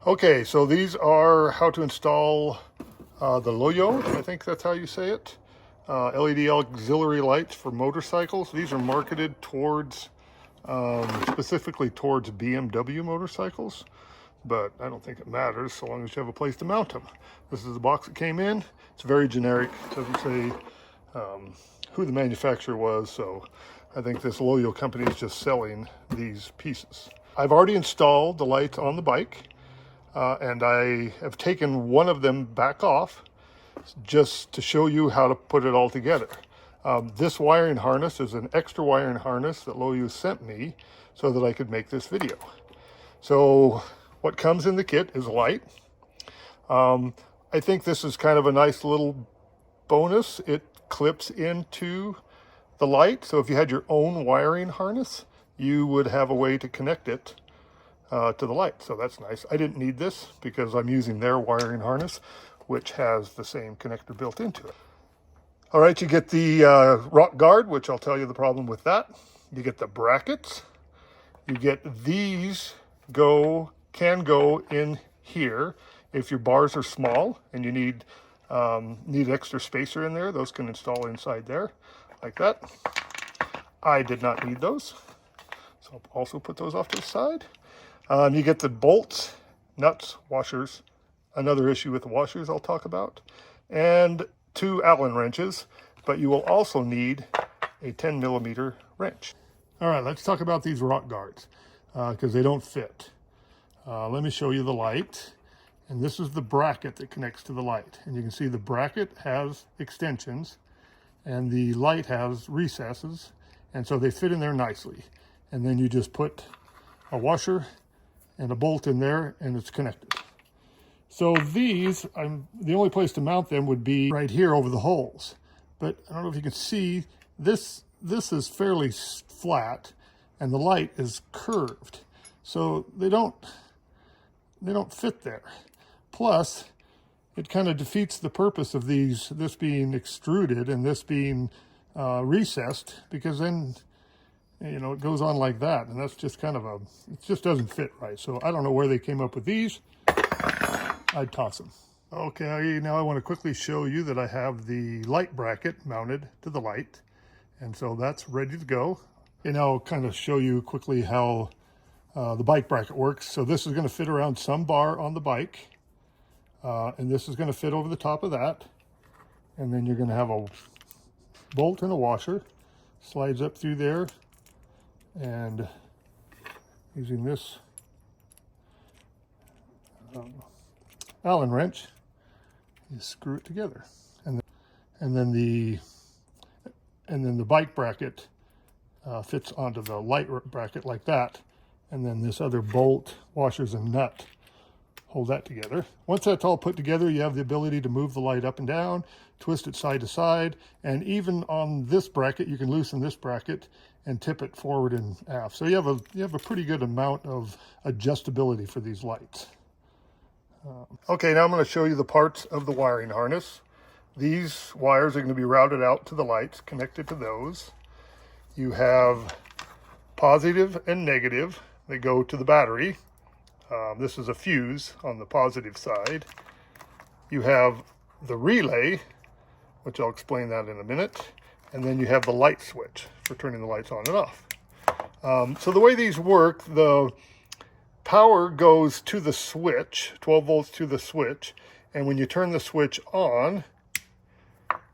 Okay, so these are how to install the Loyo, I think that's how you say it. LED auxiliary lights for motorcycles. These are marketed towards, specifically towards BMW motorcycles, but I don't think it matters so long as you have a place to mount them. This is the box that came in. It's very generic. It doesn't say who the manufacturer was, so I think this Loyo company is just selling these pieces. I've already installed the lights on the bike. And I have taken one of them back off just to show you how to put it all together. This wiring harness is an extra wiring harness that Loyo sent me so that I could make this video. So what comes in the kit is a light. I think this is kind of a nice little bonus. It clips into the light. So if you had your own wiring harness, you would have a way to connect it to the light, so that's nice. I didn't need this because I'm using their wiring harness, which has the same connector built into it. All right, you get the rock guard, which I'll tell you the problem with that. You get the brackets. You get these can go in here if your bars are small and you need extra spacer in there. Those can install inside there like that. I did not need those, so I'll also put those off to the side. You get the bolts, nuts, washers, another issue with the washers I'll talk about, and 2 Allen wrenches, but you will also need a 10mm wrench. All right, let's talk about these rock guards because they don't fit. Let me show you the light, and this is the bracket that connects to the light. And you can see the bracket has extensions and the light has recesses, and so they fit in there nicely. And then you just put a washer and a bolt in there and it's connected. So these, the only place to mount them would be right here over the holes. But I don't know if you can see, this is fairly flat and the light is curved. So they don't fit there. Plus, it kind of defeats the purpose of this being extruded and this being recessed, because then it goes on like that, and that's just kind of it just doesn't fit right. So I don't know where they came up with these. I'd toss them. Okay, now I want to quickly show you that I have the light bracket mounted to the light, and so that's ready to go. And I'll kind of show you quickly how the bike bracket works. So this is going to fit around some bar on the bike, and this is going to fit over the top of that, and then you're going to have a bolt and a washer, slides up through there. And using this Allen wrench, you screw it together, and then the bike bracket fits onto the light bracket like that, and then this other bolt, washers, and nut hold that together. Once that's all put together, you have the ability to move the light up and down, twist it side to side, and even on this bracket, you can loosen this bracket and tip it forward and aft. So you have a pretty good amount of adjustability for these lights. Okay, now I'm going to show you the parts of the wiring harness. These wires are going to be routed out to the lights, connected to those. You have positive and negative that go to the battery. This is a fuse on the positive side. You have the relay, which I'll explain that in a minute. And then you have the light switch for turning the lights on and off. So the way these work, the power goes to the switch, 12 volts to the switch. And when you turn the switch on,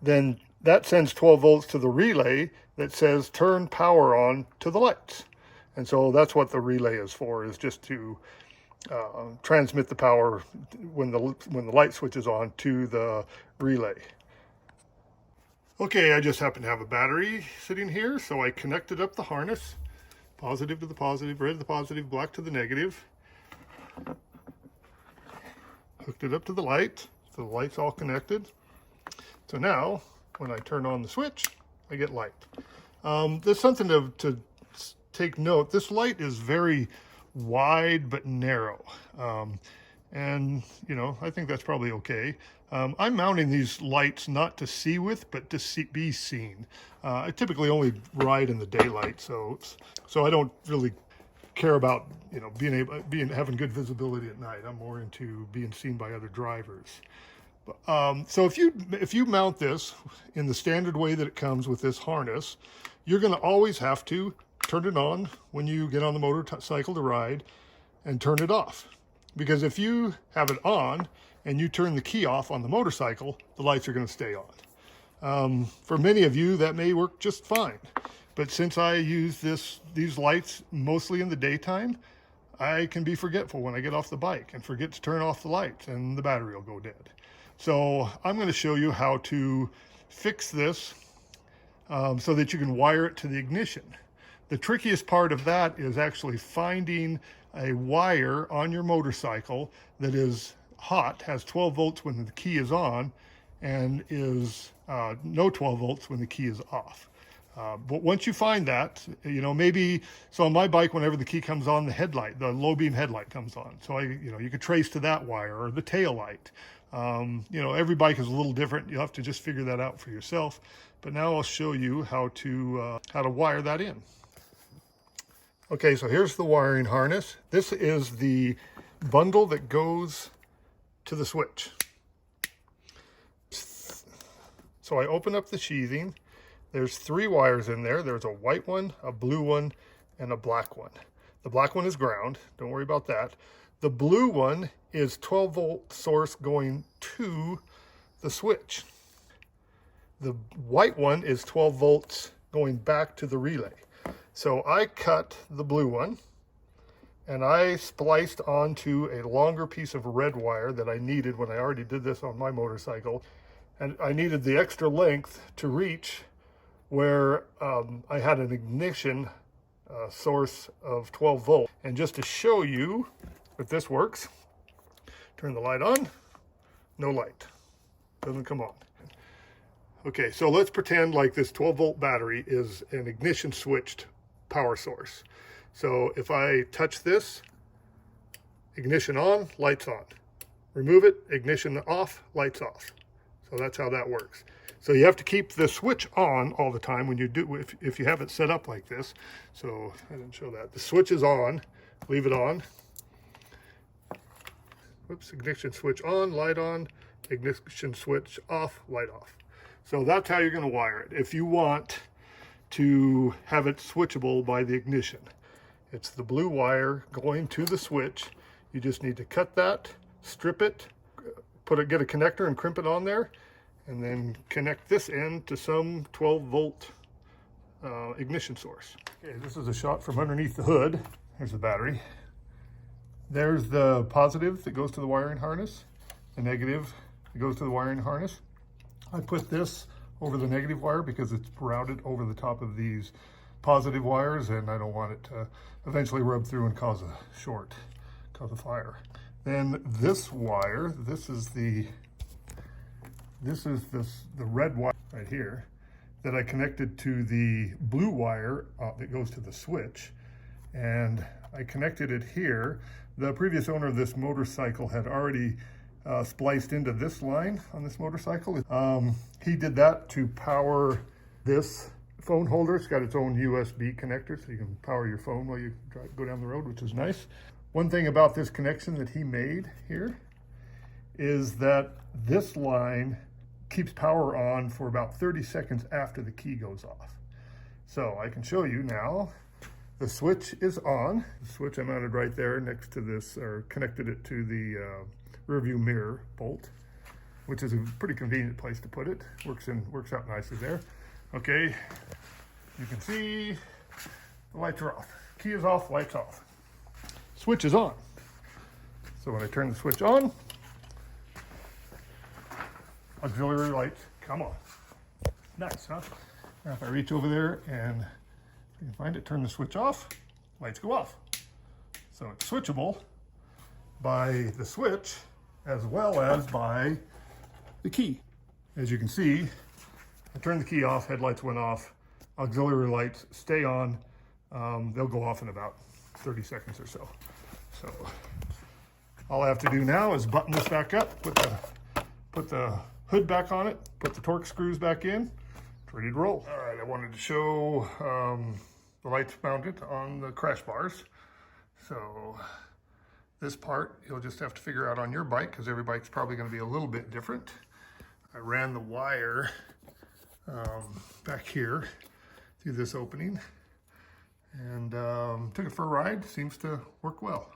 then that sends 12 volts to the relay that says turn power on to the lights. And so that's what the relay is for, is just to transmit the power when the light switches on to the relay. Okay, I just happen to have a battery sitting here, so I connected up the harness, positive to the positive, red to the positive, black to the negative. Hooked it up to the light, so the light's all connected. So now, when I turn on the switch, I get light. There's something to take note. This light is very wide but narrow. And, I think that's probably okay. I'm mounting these lights not to see with, but to be seen. I typically only ride in the daylight, so I don't really care about, you know, having good visibility at night. I'm more into being seen by other drivers. So if you mount this in the standard way that it comes with this harness, you're going to always have to turn it on when you get on the motorcycle to ride and turn it off. Because if you have it on and you turn the key off on the motorcycle, the lights are going to stay on. For many of you, that may work just fine. But since I use these lights mostly in the daytime, I can be forgetful when I get off the bike and forget to turn off the lights, and the battery will go dead. So I'm going to show you how to fix this so that you can wire it to the ignition. The trickiest part of that is actually finding a wire on your motorcycle that is hot, has 12 volts when the key is on, and is no 12 volts when the key is off. But once you find that, you know, maybe, so on my bike, whenever the key comes on, the low beam headlight comes on. So you could trace to that wire, or the tail light. You know, every bike is a little different. You'll have to just figure that out for yourself. But now I'll show you how to wire that in. Okay, so here's the wiring harness. This is the bundle that goes to the switch. So I open up the sheathing. There's 3 wires in there. There's a white one, a blue one, and a black one. The black one is ground. Don't worry about that. The blue one is 12 volt source going to the switch. The white one is 12 volts going back to the relay. So I cut the blue one and I spliced onto a longer piece of red wire that I needed when I already did this on my motorcycle. And I needed the extra length to reach where I had an ignition source of 12 volt. And just to show you that this works, turn the light on, no light, doesn't come on. Okay, so let's pretend like this 12 volt battery is an ignition switched power source. So if I touch this, ignition on, lights on. Remove it, ignition off, lights off. So that's how that works. So you have to keep the switch on all the time when you do, if you have it set up like this. So I didn't show that. The switch is on, leave it on. Whoops, ignition switch on, ignition switch off, light off. So that's how you're going to wire it if you want to have it switchable by the ignition. It's the blue wire going to the switch. You just need to cut that, strip it, get a connector and crimp it on there, and then connect this end to some 12 volt ignition source. Okay, this is a shot from underneath the hood. Here's the battery. There's the positive that goes to the wiring harness, the negative that goes to the wiring harness. I put this over the negative wire because it's routed over the top of these positive wires, and I don't want it to eventually rub through and cause a short, cause a fire. Then this wire, this is the red wire right here that I connected to the blue wire that goes to the switch, and I connected it here. The previous owner of this motorcycle had already spliced into this line on this motorcycle. He did that to power this phone holder. It's got its own USB connector, so you can power your phone while you go down the road, which is nice. One thing about this connection that he made here is that this line keeps power on for about 30 seconds after the key goes off. So I can show you now. The switch is on. The switch I mounted right there next to this, or connected it to the rear view mirror bolt, which is a pretty convenient place to put it. Works out nicely there. Okay, you can see the lights are off. Key is off, lights off. Switch is on. So when I turn the switch on, auxiliary lights come on. Nice, huh? Now if I reach over there and you can find it, turn the switch off, lights go off. So it's switchable by the switch as well as by the key. As you can see, I turned the key off, headlights went off, auxiliary lights stay on. They'll go off in about 30 seconds or so. So all I have to do now is button this back up, put the hood back on it, put the torque screws back in, it's ready to roll. All right, I wanted to show the lights mounted on the crash bars. So this part you'll just have to figure out on your bike, because every bike's probably going to be a little bit different. I ran the wire back here through this opening and took it for a ride. Seems to work well.